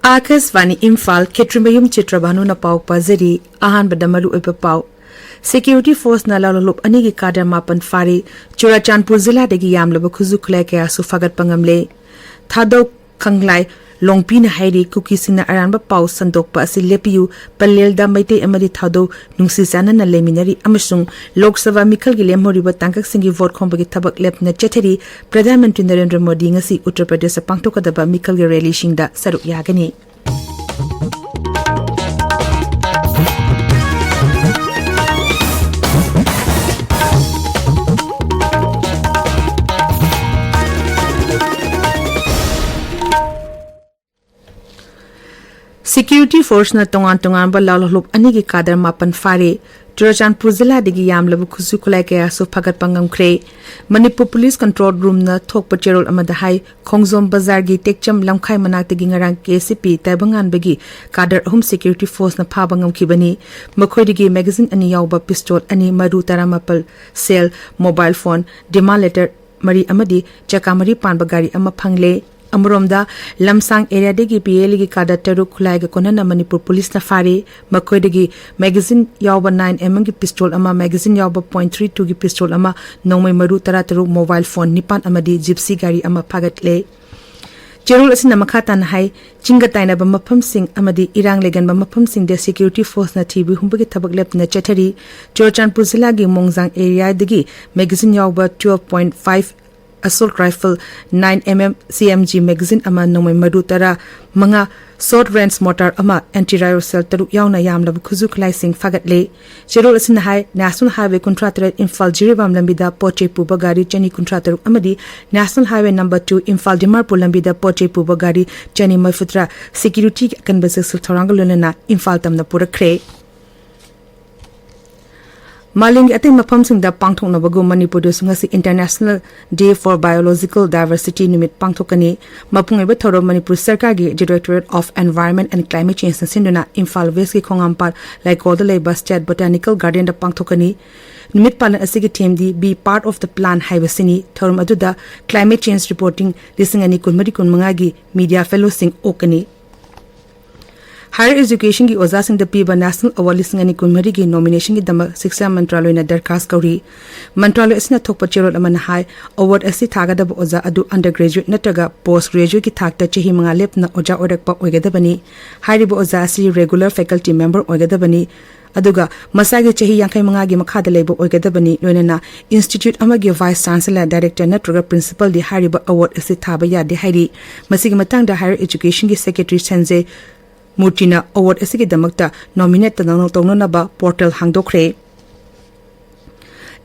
Akasvani Imphal Chitrabhanu Chitrabhanu na pau pazari ahan badamaru oipa pau Security Force na lalolup anigi kadar mapan fari Churachandpur Zilla degi yamlaba khuzu khulai kaya su fagat pangamle Thado Khanglai Longpi na hairi kuki sina aranba pau sandokpa asi lepiu palel da maite amadi thado nungsi sana na leminari amasung Lok Sabha Mikhal gi lemhoriba tangkak singi vote khombagi thabak lep na chethari Pradhan Mantri Narendra Modi ngasi Uttar Pradesh pangtokadaba Mikhal gi rally shingda saruk yagani Security Force na tongan ba lalolup anigi kadar mapan fari Churachandpur Zilla degi yamlabu khuzu khulai kaya su phagat pangam kre Manipur Police Control Room na thokpa cherol amada hai Khongjom Bazar gi tekcham lamkhai manak tegi ngarang KCP taibangan bagi kadar home security force na phabangam khibani makhoi degi magazine ani yawba pistol ani maru taramapal cell mobile phone demand letter mari amadi chakamari panba gari ama phangle Amuromda Lamsang area degi PL gi kada taru khulai ga konana Manipur Police na fari makhoi degi magazine yawba 9mm gi pistol ama magazine yawba .32 gi pistol ama nongmai maru tarataru mobile phone nipan amadi gypsy gari ama phagat Cherul asina makhatan hai chingatai na ba mafam sing amadi irang legan ba mafam sing de security force na TV humbagi thabak lep na chathari Churachandpur Zilla gi Mongjang area degi magazine yawba 12.5 assault rifle 9mm CMG magazine ama nomai maru tara manga short range mortar ama anti riot cell taru yauna yamla khuzu khlai sing fagatle cherol asin hai national highway contractor Imphal jiribam lambida poche puba gari chani contractor amadi national highway number 2 Imphal Dimarpur lambida poche puba gari chani maifutra security kan basil thorangalona Imphal tamna purakre Maling ate mafam singda pangthok na bago Manipur ngasi International Day for Biological Diversity nimit pangthokani mapungai ba thoro Manipur Sarkar gi Directorate of Environment and Climate Change sinduna Imphal West gi khongampar laikod leba State Botanical Garden da pangthokani nimit palan asigi team di be part of the plan haibasini thorum aduda climate change reporting lisingani kunmari kunmanga gi media fellow sing okani Higher Education ki oza sing da piba National Award lising ani kunmari ki nomination ki dama Shiksha Mantraloy na darkas kauri Mantraloy asina thokpa cherol amana hai award asi thaga da oza adu undergraduate nataga postgraduate ki thakta chehi manga lep na oja orakpa oigadabani hari bo oza asi regular faculty member oigadabani aduga masagi chehi yankai manga gi makhada lebo oigadabani loinana institute amagi vice chancellor director nataga principal di hari bo award asi thaba ya de hari masigi matang da higher education ki secretary Sanjay Murtina award asigi damakta nominate tanang tongno na ba portal hangdokre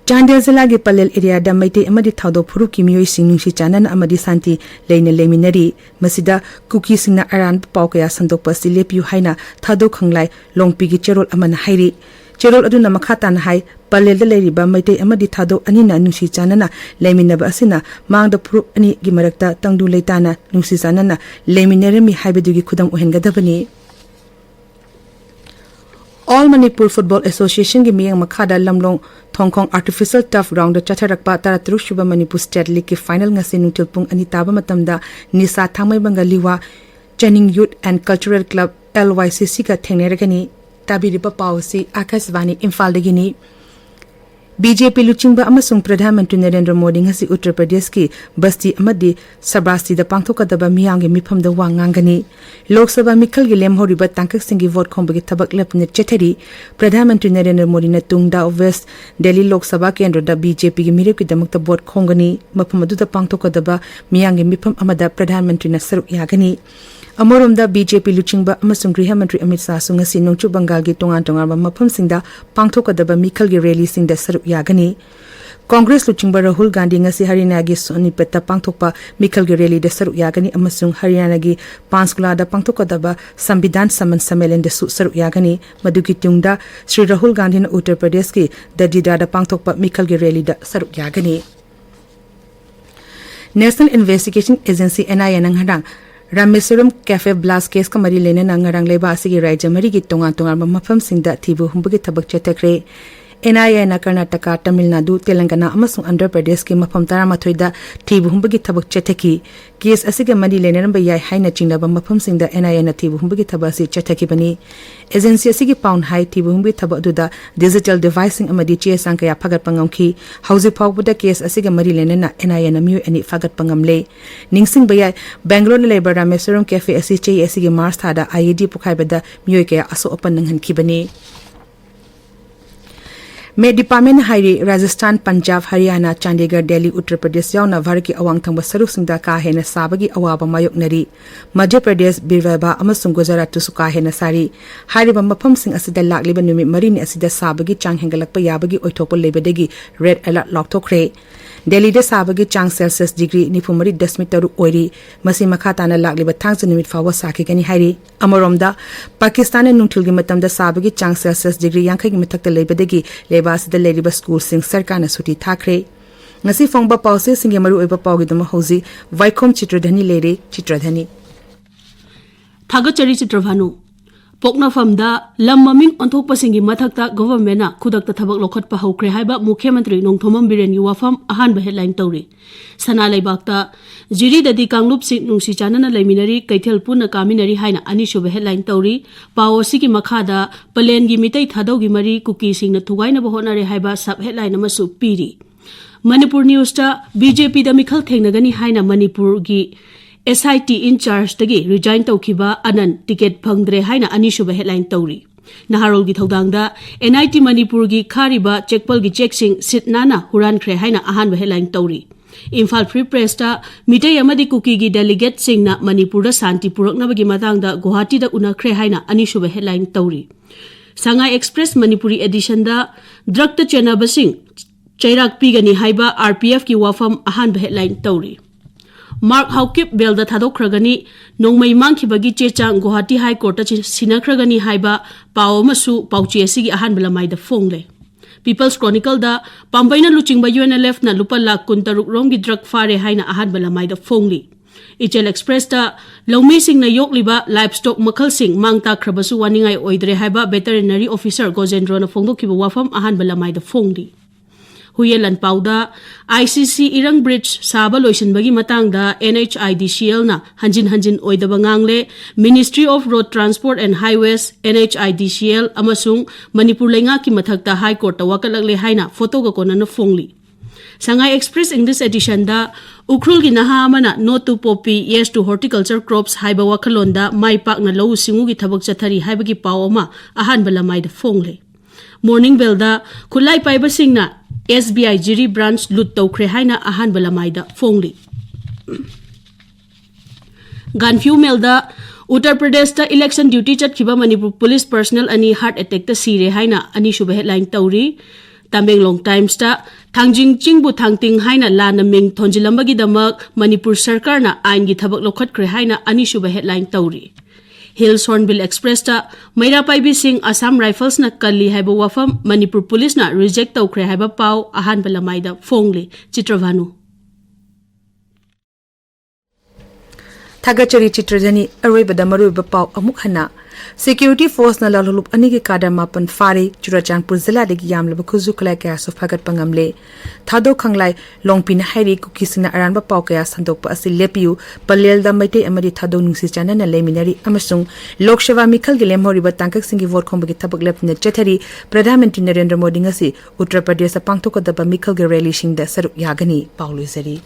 Chandel Zilla gi Palel area da maite amadi thado phuru ki miyoi singnungsi chanan amadi santi leine leminari masida cookie singna aran paukaya sandokpa silepiu haina thado khanglai longpi gi cherol amana hairi cherol aduna makhatan hai Palel da leriba maite amadi thado anina nungsi chanana leminaba asina mangda phuru ani gi marakta tangdu leitana nungsi chanana leminare mi haibedu gi khudam ohengadabani All Manipur Football Association gi miyang makhada lamlong thongkhong artificial turf ground da chatharakpa taratruk shuba Manipur State League ki final ngasi nutil pung ani taba matamda nisa thangmai bangaliwa Channing Youth and Cultural Club LYCC ka thengneragani tabiripa pawsi Akasvani Imphal degini BJP luchingba amasung Pradhan Mantri Narendra Modi ngasi Uttar Pradesh ki Basti amadi Sabrasti da pangthokadaba miyang gi mifam da wangangani Lok Sabha Mikhal gi lemhoriba tangkak singi vote khombagi thabak lepne chethari Pradhan Mantri Narendra Modi na tungda West Delhi Lok Sabha kendra da BJP gi mirep ki damakta vote khongani mafam adu da pangthokadaba miyang gi mifam amada Pradhan Mantri na saruk yagani Amoromda BJP luchingba amasung Griha Mantri Amit Shah ngasi Nongchu Bengal gi tongan mafam singda pangthokadaba Mikhal gi rally singda saruk yagani Congress luchingba Rahul Gandhi ngasi Haryana gi Sonipeta pangthokpa Mikhal gi rally de saruk yagani amasung Haryana gi Panchkula da pangthokadaba Sambidan Saman Samelen de saruk yagani madugi tungda Sri Rahul Gandhi na Uttar Pradesh ki Dadida da pangthokpa Mikhal gi rally da saruk yagani National Investigation Agency NIA nang hadang Ramesuram Cafe Blast case ka mari lene nang ngarang leba asigi raija mari gi tongan mafam singda thibu humbagi thabak chatakre NIA na Karnataka, Tamil Nadu, Telangana amasung Andhra Pradesh ki mafam 13da thibu humbagi thabak chethaki case asige mari lenaramba yai haina chingnaba mafam singda NIA na thibu humbagi thaba si chethaki bani agency asigi pound high thibu humbi thaba duda digital device amadi che sangkaya phagat pangamki hausi phawbuda case asige mari lenana NIA na myu ani phagat pangamle ningsing bayai Bangalore labor ramesuram cafe asi che asige mars thada IED pukhaibada myu ke aso open nanghan kibani Med Department Hairi Rajasthan, Punjab, Haryana, Chandigarh, Delhi, Uttar Pradesh yauna Bharat ki awang thangba saruk singda ka hena sabagi awaba mayok nari Madhya Pradesh, Birvaba amasung Gujarat tu suka hena sari hariba mafam sing asida lakliba numi marini asida sabagi chang hengalakpa yabagi oithokpa lebadagi red alert lokthokre Delhi de sabagi chang Celsius degree nifumari dasmit taru oiri masi makhatana lakliba thangsa numit fawa saki gani hairi amoromda Pakistan nungthilgi matamda sabagi chang Celsius degree yankhai gi mathakta lebadagi Asida leriba school sing sarkana suti thakre ngasi fongba pause singe maru oiba pawgi dama hozi Waikhom Chitradhani lere Chitradhani Thagachari Chitrabhanu Pokna famda lam maming onthokpa singi mathakta government na khudakta thabak lokhat pa hokre haiba Mukhyamantri Nongthomam Biren yu wafam ahanba headline tawri sana laibakta jiri dadi kanglup sing nungsi chanana laiminari kaithel puna kaminari haina anishuba headline tawri pawo sigi makhada palen gi mitai thadau gi mari kuki singna thugaina ba honare haiba sub headline amasu piri Manipur news ta BJP da mikhal thengnagani haina Manipur gi SIT in charge tagi resign tawkiba anan ticket phangdre haina anishuba headline tawri Naharol gi thodangda NIT Manipur gi khariba checkpal gi checksing sitnana huran khre haina ahanba headline tawri Imphal Free Press ta mitai amadi kuki gi delegate singna Manipur da santi puraknabagi matangda Guwahati da unakhre haina anishuba headline tawri Sangai Express Manipuri edition da drug ta chenaba sing chairak pigani haiba RPF ki wafam ahanba headline tawri Mark Haukip Belda Thadokragani, Nongmai Mankibagi Chechang, Guwahati High Court, Sinakragani Haiba, Pao Masu, Pauchi Sigi Ahan Belamai the Fongle. People's Chronicle da Pambaina Luching by UNLF na Lupa La Kuntaruk Rongi Drug Fare Haina Ahan Belamai the Fongle. Ichel Express da Longmi Sing na Yokliba, Livestock Makal Sing, Mangta Krabasu Waningai Oidre Haiba, Veterinary Officer Gozendro na Fondo Kiba Wafam Ahan Belamai the Fongle. Huyelan Pauda, ICC Irang Bridge, Saba Loisin Bagi Matangda, NHIDCL na Hanjin Oidabangangle, Ministry of Road Transport and Highways, NHIDCL, Amasung, Manipur Lenga ki Mathagta High Court, Wakalagle Haina, Photo Gakona na Fongli. Sangai Express English edition da, Ukrul gi nahamana no to poppy, yes to horticulture crops, Haiba Wakalonda, Mai Pak na Low Singugi Tabak Chatari, Haibagi Paoma, Ahan Balamai the Fongle. Morning Bell da, Kulai Paiba Singna, SBI Jiri branch lut tawkre haina ahan balamaida fongli Ganfew Melda Uttar Pradesh ta election duty chatkhiba Manipur police personnel ani heart attack ta sire haina ani shuba headline tawri Tamenglong Times ta thangjing chingbu thangting haina lana ming thonjilambagi damak Manipur sarkar na ain gi thabak lokhat kre haina ani shuba headline tawri Hills Hornbill Express ta Maira Paibi Singh Assam Rifles na kalli haiba wafam Manipur Police na reject tawkre haiba pau ahan balamaida Fongli Chitrabhanu Thagachari Chitradhani aroibada maruiba pau amuk hana Security Force na lalulup anigi kadar mapan fari Churachandpur Zilla degi yamlaba khuzu khlai kaya so phagat pangamle thado khanglai longpin hairi kukisina aranba pau kaya sandokpa asi lepiu palelda maitei amadi thado nungsi chanana leminari amasung Lok Sabha mikhal gilem horiba tangkak singi vote khombagi thabak lepne chathari Pradhan Mantri Narendra Modi ngasi Uttar Pradesh pangthokadaba mikhal ge rally singda saruk yagani pauluzari